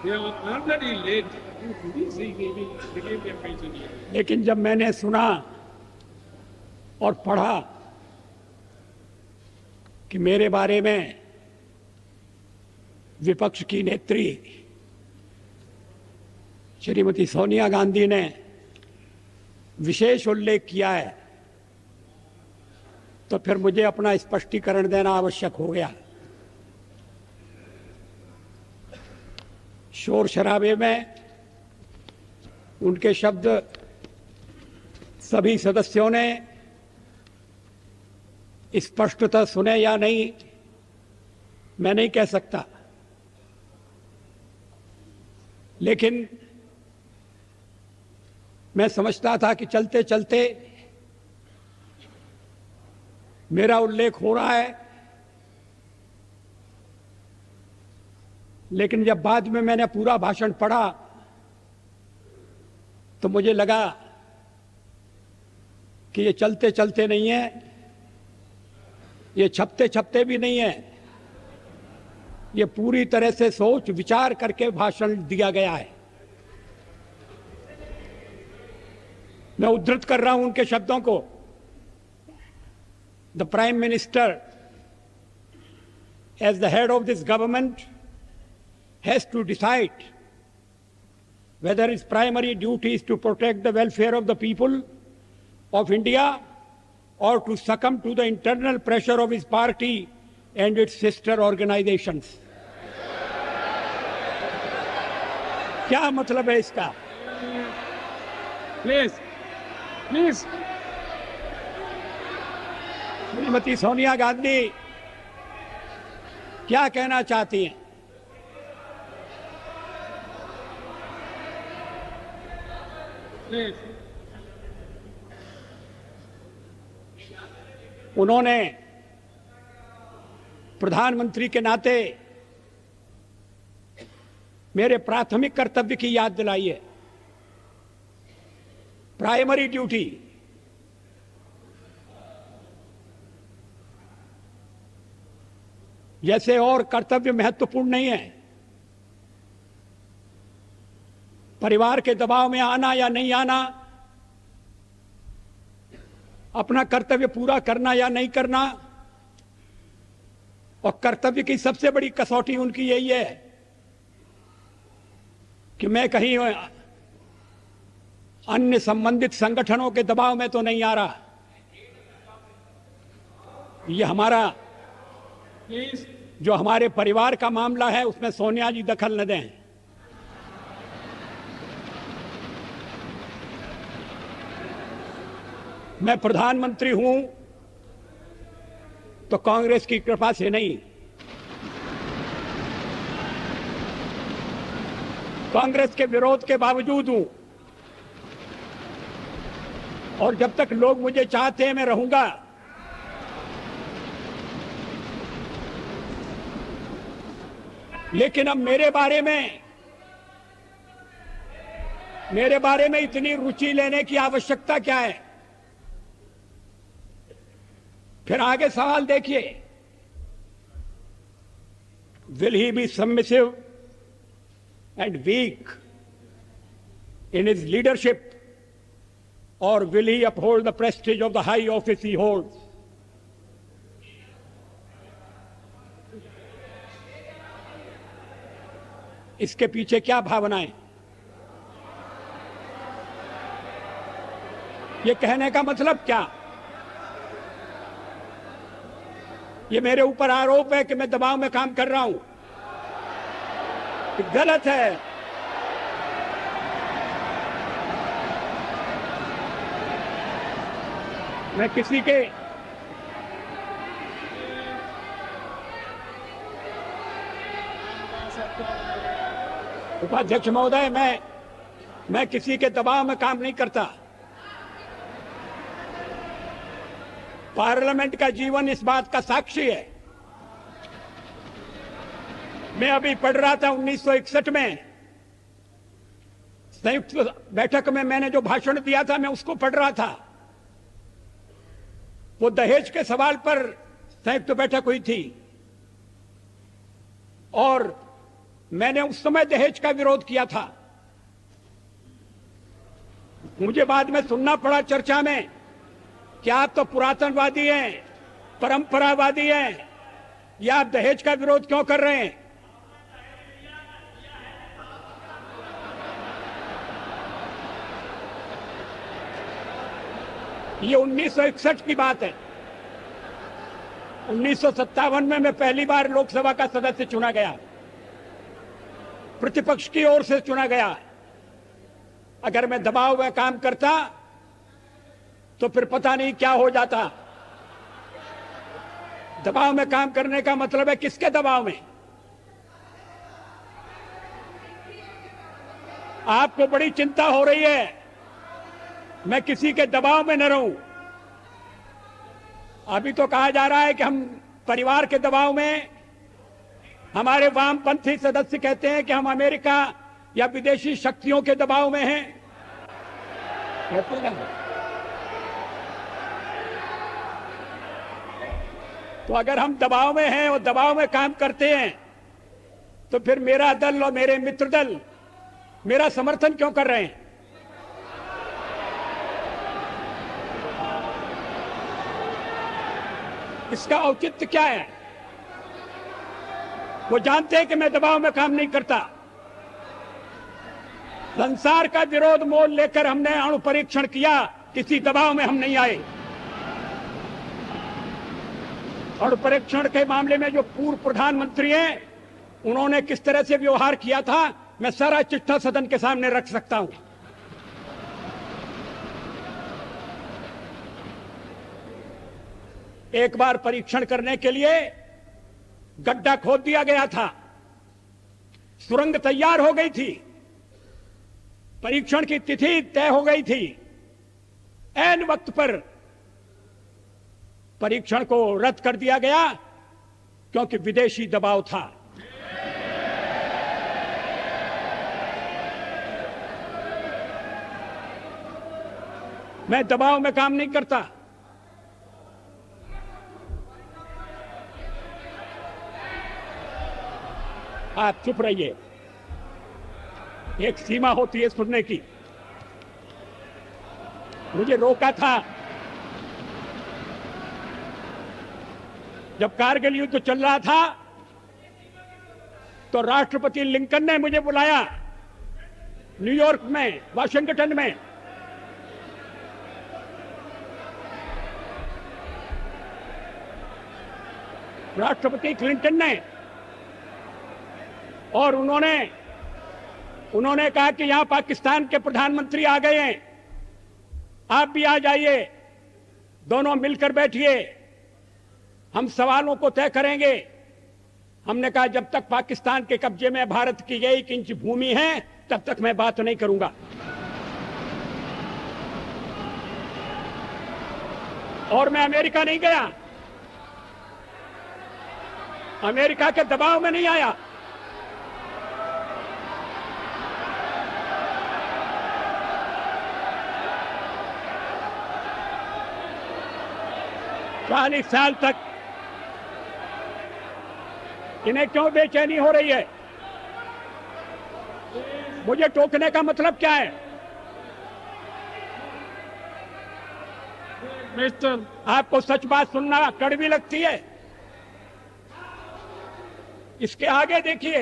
They are already late. You see, they gave their pension here. लेकिन जब मैंने सुना और पढ़ा कि मेरे बारे में विपक्ष की नेत्री श्रीमती सोनिया गांधी ने विशेष उल्लेख किया है, तो फिर मुझे अपना स्पष्टीकरण देना आवश्यक हो गया। शोर शराबे में उनके शब्द सभी सदस्यों ने स्पष्टतः सुने या नहीं, मैं नहीं कह सकता, लेकिन मैं समझता था कि चलते चलते मेरा उल्लेख हो रहा है, लेकिन जब बाद में मैंने पूरा भाषण पढ़ा तो मुझे लगा कि ये चलते चलते नहीं है, ये छपते छपते भी नहीं है, ये पूरी तरह से सोच विचार करके भाषण दिया गया है। मैं उद्धृत कर रहा हूं उनके शब्दों को। The prime minister as the head of this government has to decide whether its primary duty is to protect the welfare of the people of India or to succumb to the internal pressure of his party and its sister organizations. क्या मतलब है इसका? Please, please. Shrimati Sonia Gandhi क्या कहना चाहती हैं? Please. उन्होंने प्रधानमंत्री के नाते मेरे प्राथमिक कर्तव्य की याद दिलाई है। प्राइमरी ड्यूटी, जैसे और कर्तव्य महत्वपूर्ण नहीं है, परिवार के दबाव में आना या नहीं आना, अपना कर्तव्य पूरा करना या नहीं करना, और कर्तव्य की सबसे बड़ी कसौटी उनकी यही है कि मैं कहीं अन्य संबंधित संगठनों के दबाव में तो नहीं आ रहा। ये हमारा Please. जो हमारे परिवार का मामला है उसमें सोनिया जी दखल न दें। मैं प्रधानमंत्री हूं तो कांग्रेस की कृपा से नहीं, कांग्रेस के विरोध के बावजूद हूं, और जब तक लोग मुझे चाहते हैं मैं रहूंगा। लेकिन अब मेरे बारे में इतनी रुचि लेने की आवश्यकता क्या है? फिर आगे सवाल देखिए, will he be submissive and weak in his leadership और will he uphold the prestige of the high office he holds? इसके पीछे क्या भावनाएं? ये कहने का मतलब क्या? ये मेरे ऊपर आरोप है कि मैं दबाव में काम कर रहा हूं, गलत है। मैं किसी के उपाध्यक्ष महोदय, मैं किसी के दबाव में काम नहीं करता। पार्लियामेंट का जीवन इस बात का साक्षी है। मैं अभी पढ़ रहा था 1961 में संयुक्त बैठक में मैंने जो भाषण दिया था, मैं उसको पढ़ रहा था। वो दहेज के सवाल पर संयुक्त बैठक हुई थी और मैंने उस समय दहेज का विरोध किया था। मुझे बाद में सुनना पड़ा चर्चा में कि आप तो पुरातनवादी हैं, परंपरावादी हैं, या आप दहेज का विरोध क्यों कर रहे हैं? ये 1961 की बात है। 1957 में मैं पहली बार लोकसभा का सदस्य चुना गया, प्रतिपक्ष की ओर से चुना गया। अगर मैं दबाव में काम करता तो फिर पता नहीं क्या हो जाता। दबाव में काम करने का मतलब है किसके दबाव में? आपको बड़ी चिंता हो रही है मैं किसी के दबाव में न रहूं। अभी तो कहा जा रहा है कि हम परिवार के दबाव में, हमारे वामपंथी सदस्य कहते हैं कि हम अमेरिका या विदेशी शक्तियों के दबाव में हैं। तो अगर हम दबाव में हैं और दबाव में काम करते हैं तो फिर मेरा दल और मेरे मित्र दल मेरा समर्थन क्यों कर रहे हैं? इसका औचित्य क्या है? वो जानते हैं कि मैं दबाव में काम नहीं करता। संसार का विरोध मोल लेकर हमने अणु परीक्षण किया, किसी दबाव में हम नहीं आए। अणु परीक्षण के मामले में जो पूर्व प्रधानमंत्री हैं उन्होंने किस तरह से व्यवहार किया था मैं सारा चिट्ठा सदन के सामने रख सकता हूं। एक बार परीक्षण करने के लिए गड्ढा खोद दिया गया था, सुरंग तैयार हो गई थी, परीक्षण की तिथि तय हो गई थी। ऐन वक्त पर परीक्षण को रद्द कर दिया गया क्योंकि विदेशी दबाव था। मैं दबाव में काम नहीं करता। आप चुप रहिए, एक सीमा होती है सुनने की। मुझे रोका था जब कारगिल युद्ध चल रहा था तो राष्ट्रपति लिंकन ने मुझे बुलाया न्यूयॉर्क में, वाशिंगटन में। राष्ट्रपति क्लिंटन ने, और उन्होंने कहा कि यहां पाकिस्तान के प्रधानमंत्री आ गए हैं, आप भी आ जाइए, दोनों मिलकर बैठिए, हम सवालों को तय करेंगे। हमने कहा जब तक पाकिस्तान के कब्जे में भारत की 1 इंच भूमि है तब तक मैं बात नहीं करूंगा। और मैं अमेरिका नहीं गया, अमेरिका के दबाव में नहीं आया। चालीस साल तक इन्हें क्यों बेचैनी हो रही है? मुझे टोकने का मतलब क्या है? मिस्टर, आपको सच बात सुनना कड़वी लगती है? इसके आगे देखिए,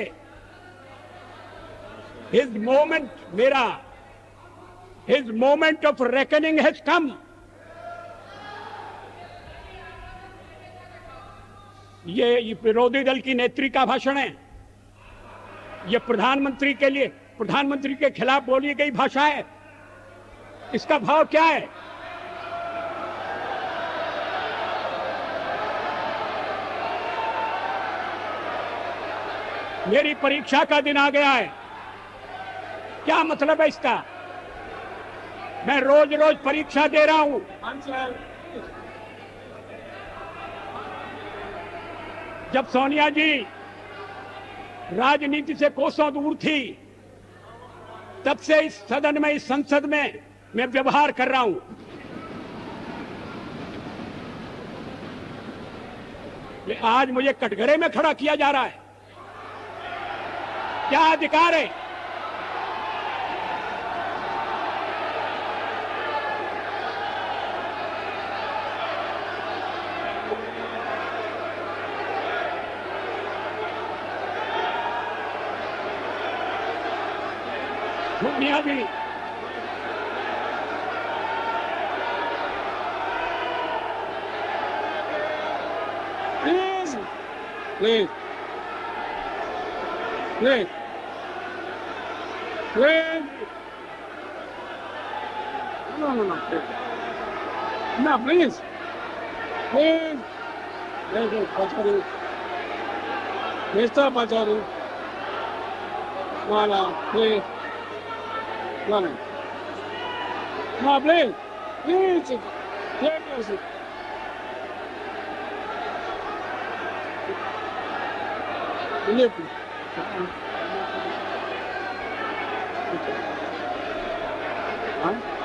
his moment of reckoning has come. ये विरोधी दल की नेत्री का भाषण है, ये प्रधानमंत्री के लिए, प्रधानमंत्री के खिलाफ बोली गई भाषा है। इसका भाव क्या है? मेरी परीक्षा का दिन आ गया है, क्या मतलब है इसका? मैं रोज रोज परीक्षा दे रहा हूं। जब सोनिया जी राजनीति से कोसों दूर थी तब से इस सदन में, इस संसद में मैं व्यवहार कर रहा हूं। आज मुझे कटघरे में खड़ा किया जा रहा है। क्या अधिकार है? बुनियादी Please. Please. Please. Please. No, please. No, please. Please. Please, Pachari. Mr. Pachari. No, please. No. No, please. Please. Please. Live. Huh?